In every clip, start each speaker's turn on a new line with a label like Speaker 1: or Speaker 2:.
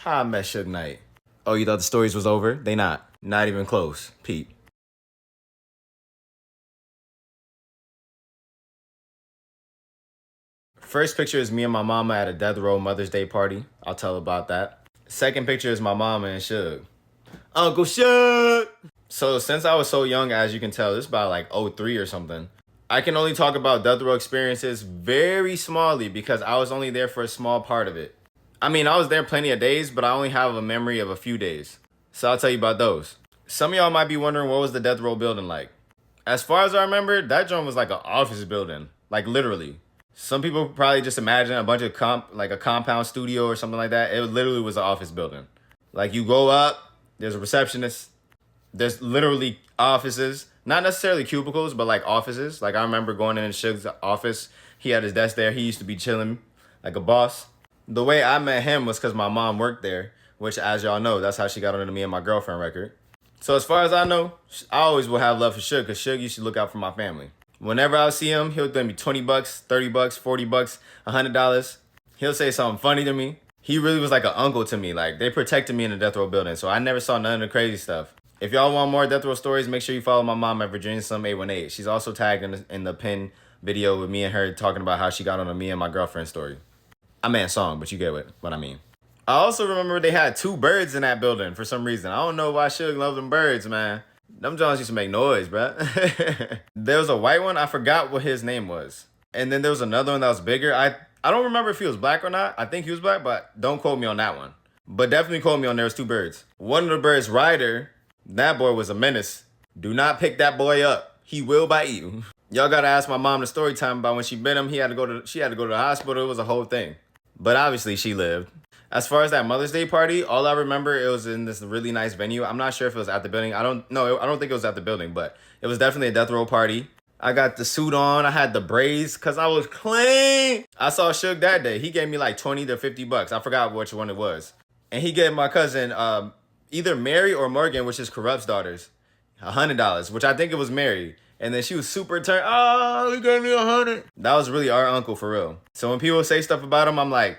Speaker 1: How I Met Suge Knight. Oh, you thought the stories was over? They not. Not even close. Pete. First picture is me and my mama at a Death Row Mother's Day party. I'll tell about that. Second picture is my mama and Suge. Uncle Suge! So since I was so young, as you can tell, this is about like '03 or something. I can only talk about Death Row experiences very smallly because I was only there for a small part of it. I mean, I was there plenty of days, but I only have a memory of a few days. So I'll tell you about those. Some of y'all might be wondering what was the Death Row building like. As far as I remember, that joint was like an office building. Like literally. Some people probably just imagine a bunch of like a compound studio or something like that. It literally was an office building. Like you go up, there's a receptionist. There's literally offices. Not necessarily cubicles, but like offices. Like I remember going in Suge's office. He had his desk there. He used to be chilling like a boss. The way I met him was because my mom worked there, which as y'all know, that's how she got onto me and my girlfriend record. So as far as I know, I always will have love for Suge because Suge used to look out for my family. Whenever I see him, he'll give me $20, $30, $40, $100. He'll say something funny to me. He really was like an uncle to me. Like they protected me in the Death Row building, so I never saw none of the crazy stuff. If y'all want more Death Row stories, make sure you follow my mom at Virginia Slim 818. She's also tagged in the pin video with me and her talking about how she got on a me and my girlfriend story. I meant song, but you get what I mean. I also remember they had 2 birds in that building for some reason. I don't know why Suge loved them birds, man. Them Johns used to make noise, bruh. There was a white one. I forgot what his name was. And then there was another one that was bigger. I don't remember if he was black or not. I think he was black, but don't quote me on that one. But definitely quote me on there was 2 birds. One of the birds, Ryder, that boy was a menace. Do not pick that boy up. He will bite you. Y'all gotta ask my mom the story time about when she bit him. She had to go to the hospital. It was a whole thing. But obviously she lived. As far as that Mother's Day party, all I remember, it was in this really nice venue. I'm not sure if it was at the building. I don't think it was at the building, but it was definitely a Death Row party. I got the suit on. I had the braids because I was clean. I saw Suge that day. He gave me like 20 to 50 bucks. I forgot which one it was. And he gave my cousin either Mary or Morgan, which is Corrupt's daughters, $100, which I think it was Mary. And then she was super turned. Oh, he gave me 100. That was really our uncle for real. So when people say stuff about him, I'm like,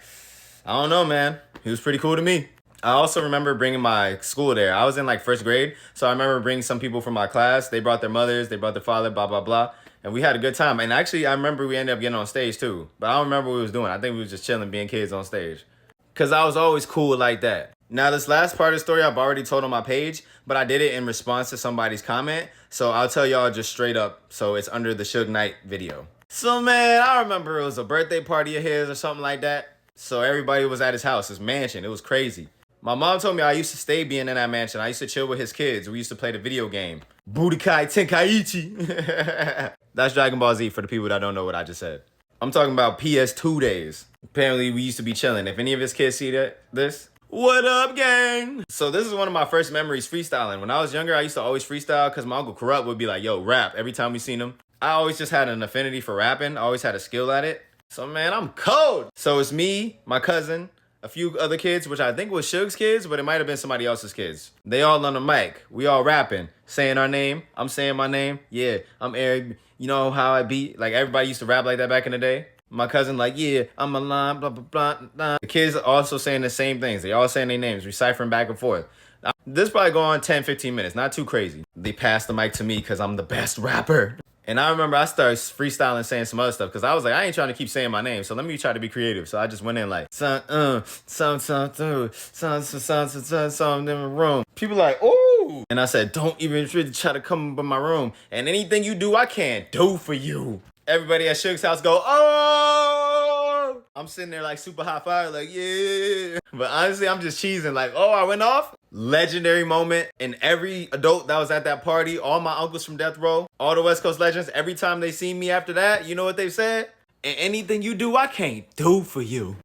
Speaker 1: I don't know, man. He was pretty cool to me. I also remember bringing my school there. I was in like 1st grade. So I remember bringing some people from my class. They brought their mothers. They brought their father, blah, blah, blah. And we had a good time. And actually, I remember we ended up getting on stage too. But I don't remember what we was doing. I think we was just chilling, being kids on stage. Because I was always cool like that. Now, this last part of the story I've already told on my page, but I did it in response to somebody's comment. So I'll tell y'all just straight up. So it's under the Suge Knight video. So, man, I remember it was a birthday party of his or something like that. So everybody was at his house, his mansion. It was crazy. My mom told me I used to stay being in that mansion. I used to chill with his kids. We used to play the video game. Budokai Tenkaichi. That's Dragon Ball Z for the people that don't know what I just said. I'm talking about PS2 days. Apparently, we used to be chilling. If any of his kids see this, what up, gang? So this is one of my first memories freestyling. When I was younger, I used to always freestyle because my Uncle Corrupt would be like, yo, rap. Every time we seen him. I always just had an affinity for rapping. I always had a skill at it. So, man, I'm cold. So it's me, my cousin, a few other kids, which I think was Suge's kids, but it might have been somebody else's kids. They all on the mic. We all rapping, saying our name. I'm saying my name. Yeah, I'm Eric. You know how I beat? Like, everybody used to rap like that back in the day. My cousin like, yeah, I'm a line, blah, blah, blah, blah. The kids also saying the same things. They all saying their names, deciphering back and forth. This probably go on 10, 15 minutes. Not too crazy. They passed the mic to me because I'm the best rapper. And I remember I started freestyling, saying some other stuff because I was like, I ain't trying to keep saying my name, so let me try to be creative. So I just went in like, son, in the room. People like, ooh. And I said, don't even really try to come up in my room. And anything you do, I can't do for you. Everybody at Suge's house go, oh. I'm sitting there like super high fire, like, yeah. But honestly, I'm just cheesing like, oh, I went off. Legendary moment. And every adult that was at that party, all my uncles from Death Row, all the West Coast legends, every time they see me after that, you know what they've said? And anything you do, I can't do for you.